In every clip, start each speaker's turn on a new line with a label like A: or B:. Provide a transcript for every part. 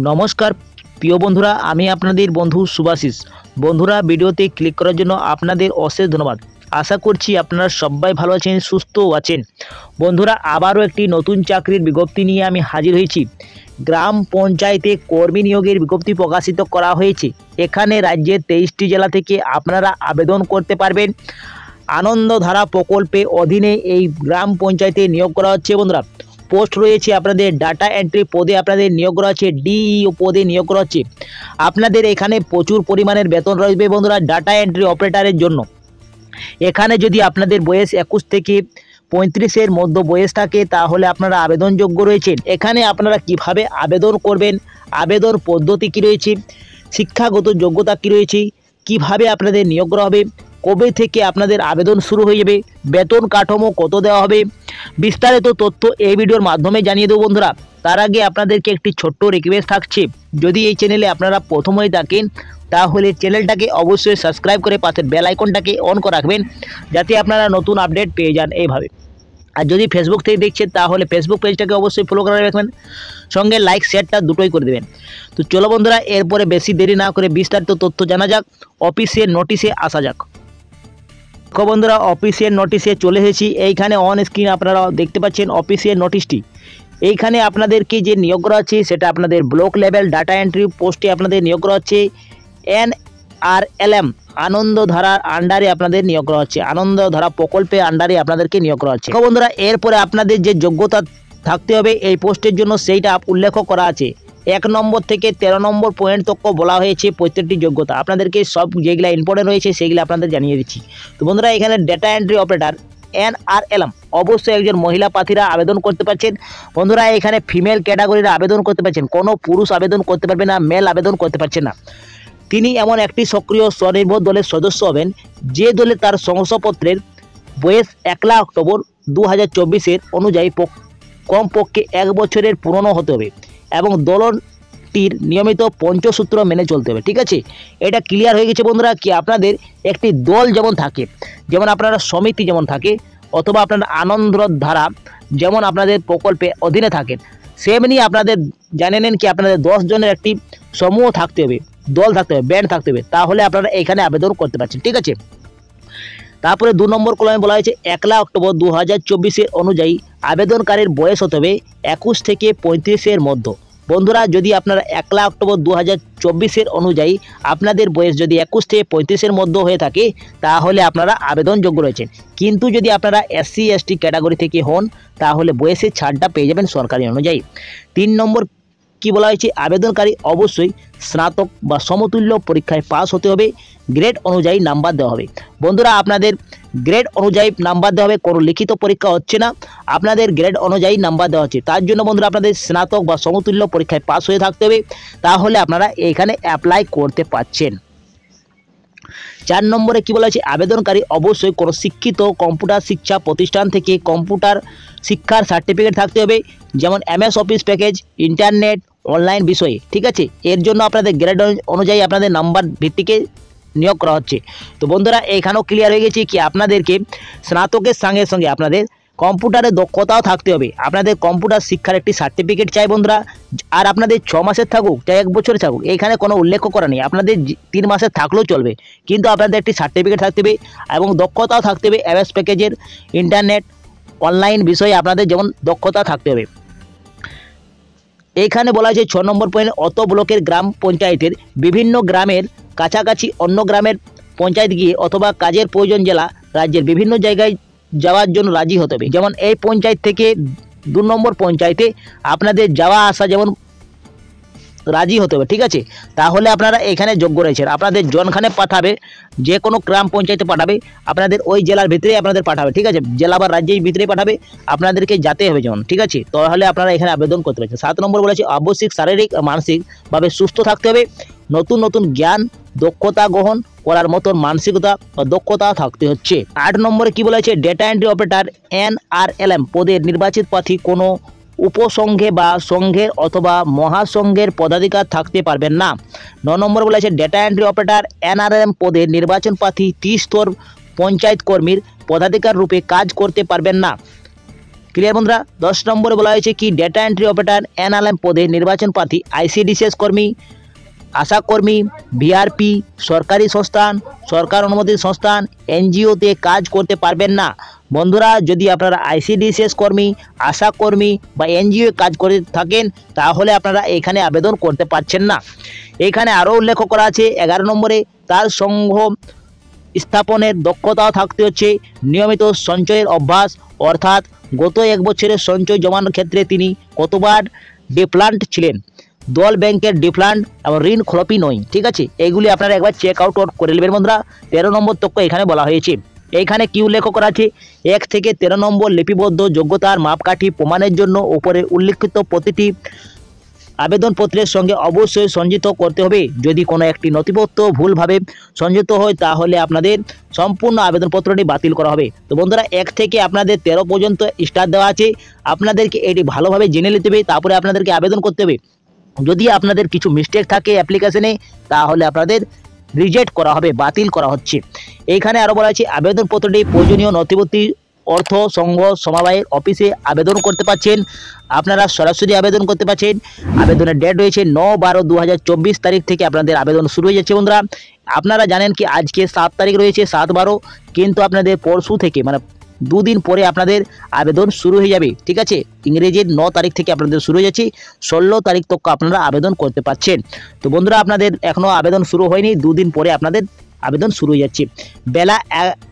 A: নমস্কার প্রিয় বন্ধুরা, আমি আপনাদের বন্ধু শুভাশিস। বন্ধুরা, ভিডিওতে ক্লিক করার জন্য আপনাদের অশেষ ধন্যবাদ। আশা করছি আপনারা সবাই ভালো আছেন, সুস্থ আছেন। বন্ধুরা, আবারও একটি নতুন চাকরির বিজ্ঞপ্তি নিয়ে আমি হাজির হয়েছি। গ্রাম পঞ্চায়েতে কর্মী নিয়োগের বিজ্ঞপ্তি প্রকাশিত করা হয়েছে। এখানে রাজ্যের 23টি জেলা থেকে আপনারা আবেদন করতে পারবেন। আনন্দধারা প্রকল্পে অধীনে এই গ্রাম পঞ্চায়েতে নিয়োগ করা হচ্ছে। বন্ধুরা, পোস্ট রয়েছে আপনাদের ডাটা এন্ট্রি পদে আপনাদের নিয়োগ করা হচ্ছে, ডিইও পদে নিয়োগ করা হচ্ছে। আপনাদের এখানে প্রচুর পরিমাণের বেতন রয়েছে বন্ধুরা ডাটা এন্ট্রি অপারেটরের জন্য। এখানে যদি আপনাদের বয়স 21 থেকে 35-এর মধ্যে বয়স থাকে তাহলে আপনারা আবেদনযোগ্য রয়েছেন। এখানে আপনারা কিভাবে আবেদন করবেন, আবেদন পদ্ধতি কী রয়েছে, শিক্ষাগত যোগ্যতা কী রয়েছে, কিভাবে আপনাদের নিয়োগ করা হবে, কবে থেকে আপনাদের আবেদন শুরু হয়ে যাবে, বেতন কাঠামো কত দেওয়া হবে, বিস্তারিত তথ্য এই ভিডিওর মাধ্যমে জানিয়ে দেবো বন্ধুরা। তার আগে আপনাদেরকে একটি ছোট্ট রিকোয়েস্ট থাকছে, যদি এই চ্যানেলে আপনারা প্রথম হয়ে থাকেন তাহলে চ্যানেলটাকে অবশ্যই সাবস্ক্রাইব করে পাশের বেল আইকনটাকে অন করে রাখবেন, যাতে আপনারা নতুন আপডেট পেয়ে যান এইভাবে। আর যদি ফেসবুক থেকে দেখছেন তাহলে ফেসবুক পেজটাকে অবশ্যই ফলো করে রাখবেন, সঙ্গে লাইক শেয়ারটা দুটোই করে দেবেন। তো চলো বন্ধুরা, এরপরে বেশি দেরি না করে বিস্তারিত তথ্য জানা যাক, অফিসের নোটিশে আসা যাক। বন্ধুরা, অফিসিয়াল নোটিশে চলে এসেছি। এইখানে অন স্ক্রিন আপনারা দেখতে পাচ্ছেন অফিসিয়াল নোটিশটি। এইখানে আপনাদেরকে যে নিয়োগ করা হচ্ছে সেটা আপনাদের ব্লক লেভেল ডাটা এন্ট্রি পোস্টে আপনাদের নিয়োগ করা হচ্ছে। NRLM আনন্দধারার আন্ডারে আপনাদের নিয়োগ করা হচ্ছে, আনন্দধারা প্রকল্পের আন্ডারে আপনাদেরকে নিয়োগ করা হচ্ছে। বন্ধুরা, এরপরে আপনাদের যে যোগ্যতা থাকতে হবে এই পোস্টের জন্য সেইটা উল্লেখ করা আছে। 1 নম্বর থেকে 13 নম্বর পয়েন্ট তক বলা হয়েছে প্রত্যেকটি যোগ্যতা। আপনাদেরকে সব যেগুলো ইম্পর্টেন্ট রয়েছে সেগুলো আপনাদের জানিয়ে দিচ্ছি। তো বন্ধুরা, এখানে ডেটা এন্ট্রি অপারেটর NRLM অবশ্যই একজন মহিলা প্রার্থীরা আবেদন করতে পারছেন। বন্ধুরা, এখানে ফিমেল ক্যাটাগরির আবেদন করতে পারছেন, কোনো পুরুষ আবেদন করতে পারবে না, মেল আবেদন করতে পারছেন না। তিনি এমন একটি সক্রিয় স্বনির্ভর দলের সদস্য হবেন যে দলে তার শংসাপত্রের বয়স 1 অক্টোবর 2024 অনুযায়ী কমপক্ষে 1 বছরের পুরনো হতে হবে এবং দলটির নিয়মিত পঞ্চসূত্র মেনে চলতে হবে। ঠিক আছে, এটা ক্লিয়ার হয়ে গেছে বন্ধুরা। কি আপনাদের একটি দল যেমন থাকে, যেমন আপনারা সমিতি যেমন থাকে, অথবা আপনারা আনন্দধারা যেমন আপনাদের প্রকল্পে অধীনে থাকেন, সেমনি আপনাদের জানে নেন কি আপনাদের 10 জনের একটি সমূহ থাকতে হবে, দল থাকতে হবে, ব্যান্ড থাকতে হবে, তাহলে আপনারা এখানে আবেদন করতে পারছেন। ঠিক আছে, তারপরে 2 নম্বর কলামে বলা হয়েছে 1 অক্টোবর 2024 অনুযায়ী আবেদনকারীর বয়স হতে হবে 21 থেকে 35-এর মধ্যে। বন্ধুরা, যদি আপনারা 1 অক্টোবর 2024 অনুযায়ী আপনাদের বয়স যদি 21 থেকে 35-এর মধ্যে হয়ে থাকে তাহলে আপনারা আবেদনযোগ্য রয়েছেন। কিন্তু যদি আপনারা SC ST ক্যাটাগরি থেকে হন তাহলে বয়সের ছাড়টা পেয়ে যাবেন সরকারি অনুযায়ী। 3 নম্বর কি বলা হয়েছে, আবেদনকারী অবশ্যই স্নাতক বা সমতুল্য পরীক্ষায় পাস হতে হবে, গ্রেড অনুযায়ী নাম্বার দেওয়া হবে। বন্ধুরা, আপনাদের গ্রেড অনুযায়ী নাম্বার দেওয়া হবে, কোনো লিখিত পরীক্ষা হচ্ছে না, আপনাদের গ্রেড অনুযায়ী নাম্বার দেওয়া হচ্ছে। তার জন্য বন্ধুরা আপনাদের স্নাতক বা সমতুল্য পরীক্ষায় পাস হয়ে থাকতে হবে, তাহলে আপনারা এখানে অ্যাপ্লাই করতে পারছেন। 4 নম্বরে কি বলা হয়েছে, আবেদনকারী অবশ্যই কোনো শিক্ষিত কম্পিউটার শিক্ষা প্রতিষ্ঠান থেকে কম্পিউটার শিক্ষার সার্টিফিকেট থাকতে হবে, যেমন MS office package, internet, online বিষয়ে। ঠিক আছে, এর জন্য আপনাদের গ্রেড অনুযায়ী আপনাদের নাম্বার ভিত্তিকে নিয়োগ করা হচ্ছে। তো বন্ধুরা, এখানেও ক্লিয়ার হয়ে গেছে কি আপনাদেরকে স্নাতকের সঙ্গে সঙ্গে আপনাদের কম্পিউটারের দক্ষতাও থাকতে হবে। আপনাদের কম্পিউটার শিক্ষার একটি সার্টিফিকেট চাই বন্ধুরা। আর আপনাদের 6 মাসের থাকুক চাই 1 বছরের থাকুক, এখানে কোনো উল্লেখ করা নেই, আপনাদের 3 মাসের থাকলেও চলবে, কিন্তু আপনাদের একটি সার্টিফিকেট থাকতে হবে এবং দক্ষতাও থাকতে হবে। MS প্যাকেজের, ইন্টারনেট, অনলাইন বিষয়ে আপনাদের যেমন দক্ষতা থাকতে হবে। এইখানে বলা হয়েছে 6 নম্বর পয়েন্ট, অত ব্লকের গ্রাম পঞ্চায়েতের বিভিন্ন গ্রামের কাছাকাছি অন্য গ্রামের পঞ্চায়েত গিয়ে অথবা কাজের প্রয়োজন জেলা রাজ্যের বিভিন্ন জায়গায় যাওয়ার জন্য রাজি হতে হবে। যেমন এই পঞ্চায়েত থেকে 2 নম্বর পঞ্চায়েতে আপনাদের যাওয়া আসা যেমন রাজি হতে হবে। ঠিক আছে, তাহলে আপনারা এখানে যোগ্য রয়েছেন। আপনাদের জনখানে পাঠাবে, যে কোনো গ্রাম পঞ্চায়েতে পাঠাবে, আপনাদের ওই জেলার ভিতরেই আপনাদের পাঠাবে। ঠিক আছে, জেলা বা রাজ্যের ভিতরেই পাঠাবে, আপনাদেরকে যেতে হবে যেমন। ঠিক আছে, তাহলে আপনারা এখানে আবেদন করতে পারছেন। 7 নম্বর বলেছে, আবশ্যিক শারীরিক ও মানসিকভাবে সুস্থ থাকতে হবে, নতুন নতুন জ্ঞান দক্ষতা গ্রহণ করার মতন মানসিকতা বা দক্ষতা থাকতে হচ্ছে। 8 নম্বরে কি বলেছে, ডেটা এন্ট্রি অপারেটর NRLM পদের নির্বাচিত প্রার্থী কোনো উপসংঘে বা সংঘের অথবা মহাসংঘের পদাধিকার থাকতে পারবেন না। 9 নম্বর বলেছে, ডেটা এন্ট্রি অপারেটর NRLM পদের নির্বাচন প্রার্থী 30 স্তর পঞ্চায়েত কর্মীর পদাধিকার রূপে কাজ করতে পারবেন না। ক্লিয়ার বন্ধুরা। 10 নম্বরে বলা হয়েছে কি ডেটা এন্ট্রি অপারেটর এনআরএম পদে নির্বাচন প্রার্থী আইসিডিসিএস কর্মী, আশা কর্মী, ভিআরপি, সরকারি সংস্থান, সরকার অনুমোদিত সংস্থান, এনজিওতে কাজ করতে পারবেন না। বন্ধুরা, যদি আপনারা আইসিডিসিএস কর্মী, আশা কর্মী বা এনজিও কাজ করে থাকেন তাহলে আপনারা এখানে আবেদন করতে পারছেন না। এখানে আরও উল্লেখ করা আছে 11 নম্বরে তার সংঘ স্থাপনের দক্ষতাও থাকতে হচ্ছে, নিয়মিত সঞ্চয়ের অভ্যাস, অর্থাৎ গত 1 বছরের সঞ্চয় জমানোর ক্ষেত্রে তিনি কতবার ডিফল্ট ছিলেন, দল ব্যাংকের ডিফল্ট এবং ঋণ খরপি নয়। ঠিক আছে, এইগুলি আপনারা একবার চেক আউট করে নেবেন বন্ধুরা। 13 নম্বর তক্ক এখানে বলা হয়েছে। এইখানে কি উল্লেখ করা আছে 1 থেকে 13 নম্বর লিপিবদ্ধ যোগ্যতার মাপকাঠি প্রমাণের জন্য উপরে উল্লেখিত প্রতিটি আবেদনপত্রের সঙ্গে অবশ্যই সংযুক্ত করতে হবে। যদি কোনো একটি নথিপত্র ভুলভাবে সংযুক্ত হয় তাহলে আপনাদের সম্পূর্ণ আবেদনপত্রটি বাতিল করা হবে। তো বন্ধুরা, 1 থেকে আপনাদের 13 পর্যন্ত স্টার দেওয়া আছে, আপনাদেরকে এটি ভালোভাবে জেনে নিতে হবে, তারপরে আপনাদেরকে আবেদন করতে হবে। যদি আপনাদের কিছু মিস্টেক থাকে অ্যাপ্লিকেশনে তাহলে আপনাদের রিজেক্ট করা হবে, বাতিল করা হচ্ছে। এইখানে আরও বলা আছে আবেদনপত্রটি প্রয়োজনীয় নথিপত্র অর্থ সংঘ সমবায়ের অফিসে আবেদন করতে পারছেন, আপনারা সরাসরি আবেদন করতে পারছেন। আবেদনের ডেট রয়েছে 9/12/2024 তারিখ থেকে আপনাদের আবেদন শুরু হয়ে যাচ্ছে বন্ধুরা। আপনারা জানেন কি আজকে 7 তারিখ রয়েছে, 7/12, কিন্তু আপনাদের পরশু থেকে মানে 2 দিন পরে আপনাদের আবেদন শুরু হয়ে যাবে। ঠিক আছে, ইংরেজির 9 তারিখ থেকে আপনাদের শুরু হয়ে যাচ্ছে, 16 তারিখ তক আপনারা আবেদন করতে পারছেন। তো বন্ধুরা, আপনাদের এখনও আবেদন শুরু হয়নি, 2 দিন পরে আপনাদের আবেদন শুরু হয়ে যাচ্ছে। বেলা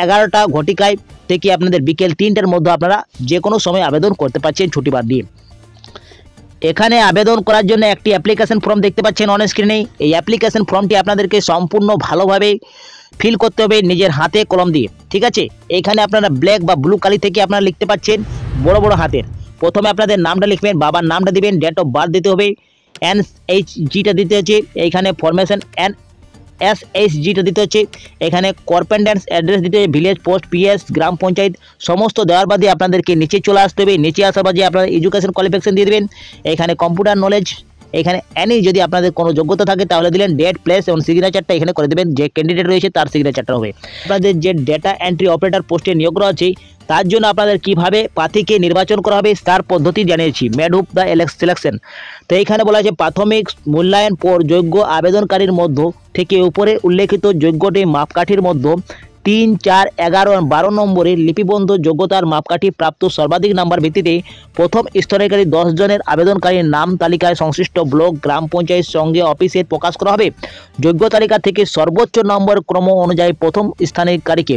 A: 11টা ঘটিকায় থেকে আপনাদের বিকেল 3টার মধ্যে আপনারা যে কোনো সময় আবেদন করতে পারছেন ছুটি বাদ দিয়ে। এখানে আবেদন করার জন্য একটি অ্যাপ্লিকেশন ফর্ম দেখতে পাচ্ছেন অন স্ক্রিনে। এই অ্যাপ্লিকেশন ফর্মটি আপনাদেরকে সম্পূর্ণ ভালোভাবে ফিল করতে হবে নিজের হাতে কলম দিয়ে। ঠিক আছে, এইখানে আপনারা ব্ল্যাক বা ব্লু কালি থেকে আপনারা লিখতে পাচ্ছেন বড় বড় হাতের। প্রথমে আপনাদের নামটা লিখবেন, বাবার নামটা দিবেন, ডেট অফ বার্থ দিতে হবে, NHGটা দিতে হচ্ছে, এইখানে ফরমেশন SHGটা দিতে হচ্ছে, এখানে কর্পেন্ডেন্স অ্যাড্রেস দিতে হবে, ভিলেজ পোস্ট, PS, গ্রাম পঞ্চায়েত সমস্ত দেওয়ার বাদে আপনাদেরকে নিচে চলে আসতে হবে। নিচে আসার বাদে আপনারা এডুকেশন কোয়ালিফিকেশন দিয়ে দেবেন, এখানে কম্পিউটার নলেজ, এখানে এনি যদি আপনাদের কোনো যোগ্যতা থাকে তাহলে দিলেন, ডেট, প্লেস এবং সিগনেচারটা এখানে করে দেবেন, যে ক্যান্ডিডেট রয়েছে তার সিগনেচারটা হবে। আপনাদের যে ডেটা এন্ট্রি অপারেটর পোস্টে নিয়োগ করা আছে তার জন্য আপনাদের কিভাবে প্রার্থীকে নির্বাচন করা হবে তার পদ্ধতি জানিয়েছি, মেড অফ দ্য সিলেকশন। তো এইখানে বলা আছে প্রাথমিক মূল্যায়ন পর যোগ্য আবেদনকারীর মধ্য থেকে উপরে উল্লেখিত যোগ্যটি মাপকাঠির মধ্যে 3, 4, 11 এবং 12 নম্বরের লিপিবদ্ধ যোগ্যতার মাপকাঠি প্রাপ্ত সর্বাধিক নাম্বার ভিত্তিতে প্রথম স্তরের 10 জনের আবেদনকারীর নাম তালিকায় সংশ্লিষ্ট ব্লক, গ্রাম পঞ্চায়েত সঙ্গে অফিসে প্রকাশ করা হবে। যোগ্য তালিকা থেকে সর্বোচ্চ নম্বর ক্রম অনুযায়ী প্রথম স্থানকারীকে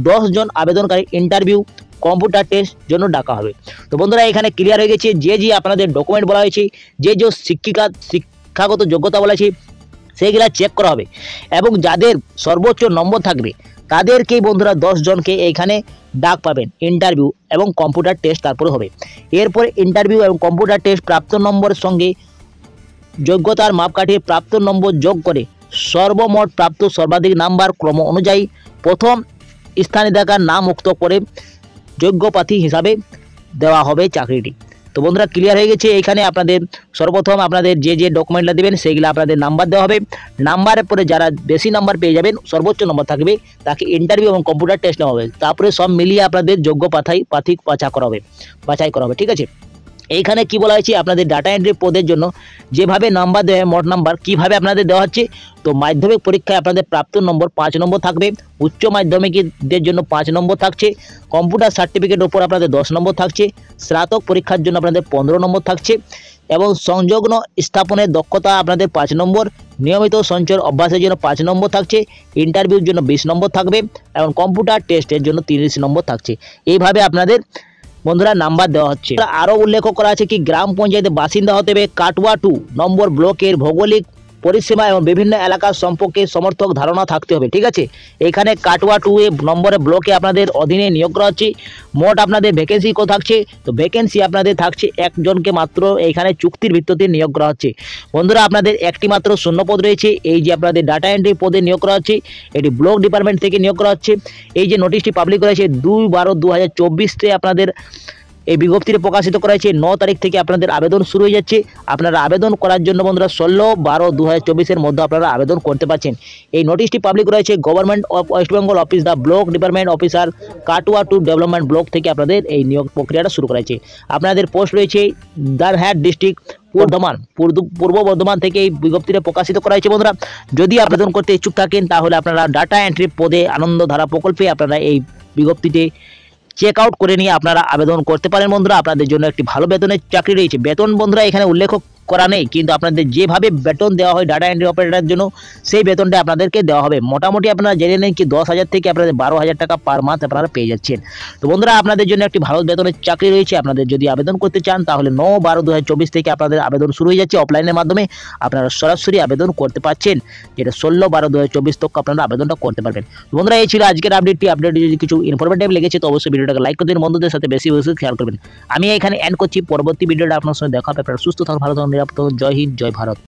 A: 10 জন আবেদনকারী ইন্টারভিউ, কম্পিউটার টেস্ট জন্য ডাকা হবে। তো বন্ধুরা, এখানে ক্লিয়ার হয়ে গেছে যে আপনাদের ডকুমেন্ট বলা হয়েছে, যে শিক্ষাগত যোগ্যতা বলা হয়েছে সেইগুলা চেক করা হবে, এবং যাদের সর্বোচ্চ নম্বর থাকবে তাদেরকেই বন্ধুরা 10 জনকে এইখানে ডাক পাবেন, ইন্টারভিউ এবং কম্পিউটার টেস্ট তারপরে হবে। এরপরে ইন্টারভিউ এবং কম্পিউটার টেস্ট প্রাপ্ত নম্বরের সঙ্গে যোগ্যতার মাপকাঠির প্রাপ্ত নম্বর যোগ করে সর্বমোট প্রাপ্ত সর্বাধিক নাম্বার ক্রম অনুযায়ী প্রথম স্থানে দেখার নাম মুক্ত করে যোগ্য প্রার্থী হিসাবে দেওয়া হবে চাকরিটি। তো বন্ধুরা, ক্লিয়ার হয়ে গেছে। এখানে আপনাদের সর্বপ্রথম আপনাদের যে ডকুমেন্টটা দেবেন সেইগুলো আপনাদের নাম্বার দেওয়া হবে, নাম্বারের পরে যারা বেশি নাম্বার পেয়ে যাবেন, সর্বোচ্চ নম্বর থাকবে, তাকে ইন্টারভিউ এবং কম্পিউটার টেস্ট নেওয়া হবে, তারপরে সব মিলিয়ে আপনাদের যোগ্য প্রার্থী বাছাই করা হবে। ঠিক আছে, এইখানে কি বলা হয়েছে আপনাদের ডাটা এন্ট্রি পদের জন্য যেভাবে নাম্বার দেওয়া হয়, মোট নাম্বার কীভাবে আপনাদের দেওয়া হচ্ছে। তো মাধ্যমিক পরীক্ষায় আপনাদের প্রাপ্ত নম্বর 5 নম্বর থাকবে, উচ্চ মাধ্যমিকদের জন্য 5 নম্বর থাকছে, কম্পিউটার সার্টিফিকেটের উপর আপনাদের 10 নম্বর থাকছে, স্নাতক পরীক্ষার জন্য আপনাদের 15 নম্বর থাকছে, এবং সংলগ্ন স্থাপনের দক্ষতা আপনাদের 5 নম্বর, নিয়মিত সঞ্চয়ের অভ্যাসের জন্য 5 নম্বর থাকছে, ইন্টারভিউর জন্য 20 নম্বর থাকবে, এবং কম্পিউটার টেস্টের জন্য 30 নম্বর থাকছে। এইভাবে আপনাদের বন্ধুরা নাম্বার দেওয়া হচ্ছে। আরও উল্লেখ করা আছে কি গ্রাম পঞ্চায়েতের বাসিন্দা হতে হবে, কাটুয়া 2 নম্বর ব্লকের ভৌগোলিক পরিসীমা এবং বিভিন্ন এলাকার সম্পর্কে সমর্থক ধারণা থাকতে হবে। ঠিক আছে, এখানে কাটুয়া 2 নম্বরের ব্লকে আপনাদের অধীনে নিয়োগ করা হচ্ছে। মোট আপনাদের ভ্যাকেন্সি কত থাকছে, তো ভ্যাকেন্সি আপনাদের থাকছে 1 জনকে মাত্র, এইখানে চুক্তির ভিত্তিতে নিয়োগ করা হচ্ছে। বন্ধুরা, আপনাদের একটি মাত্র শূন্যপদ রয়েছে, এই যে আপনাদের ডাটা এন্ট্রি পদে নিয়োগ করা হচ্ছে, এটি ব্লক ডিপার্টমেন্ট থেকে নিয়োগ করা হচ্ছে। এই যে নোটিশটি পাবলিক করা হয়েছে 2/12/2024 আপনাদের এই বিজ্ঞপ্তিটি প্রকাশিত করা হয়েছে 9 তারিখ থেকে আপনাদের আবেদন শুরু হয়ে যাচ্ছে। আপনারা আবেদন করার জন্য বন্ধুরা 16/12/2024 মধ্যে আপনারা আবেদন করতে পারছেন। এই নোটিশটি পাবলিক রয়েছে government of West Bengal office the block department officer Katwa two development block থেকে আপনাদের এই নিয়োগ প্রক্রিয়াটা শুরু করা হয়েছে। আপনাদের পোস্ট রয়েছে দারহাট ডিস্ট্রিক্ট পূর্ব বর্ধমান থেকে এই বিজ্ঞপ্তিটা প্রকাশিত করা হয়েছে। বন্ধুরা যদি আবেদন করতে ইচ্ছুক থাকেন তাহলে আপনারা ডাটা এন্ট্রি পদে আনন্দধারা প্রকল্পে আপনারা এই বিজ্ঞপ্তিতে চেক আউট করে নিয়ে আপনারা আবেদন করতে পারেন। বন্ধুরা আপনাদের জন্য একটি ভালো বেতনের চাকরি রয়েছে। বেতন বন্ধুরা এখানে উল্লেখ করা নেই, কিন্তু আপনাদের যেভাবে বেতন দেওয়া হয় ডাটা এন্ট্রি অপারেটরের জন্য সেই বেতনটা আপনাদেরকে দেওয়া হবে। মোটামুটি আপনারা জেনে নেন কি 10,000 থেকে আপনাদের 12,000 টাকা পার মান্থ আপনারা পেয়ে যাচ্ছেন। তো বন্ধুরা আপনাদের জন্য একটি ভালো বেতনের চাকরি রয়েছে। আপনাদের যদি আবেদন করতে চান তাহলে 9/12/2024 থেকে আপনাদের আবেদন শুরু হয়ে যাচ্ছে। অফলাইনের মাধ্যমে আপনারা সরাসরি আবেদন করতে পারছেন, যেটা 16/12/2024 তক আপনারা আবেদনটা করতে পারবেন। তো বন্ধুরা এই ছিল আজকের আপডেটটি। যদি কিছু ইনফরমেটিভ লেগেছে তো অবশ্যই ভিডিওটাকে লাইক করে দিন, বন্ধুদের সাথে বেশি বেশি শেয়ার করবেন। আমি এখানে এন্ড করছি, পরবর্তী ভিডিওটা আপনার সঙ্গে দেখা হবে। আপনারা সুস্থ থাকুন, ভালো থাকুন, নিরাপদ থাকুন। জয় হিন্দ, জয় ভারত।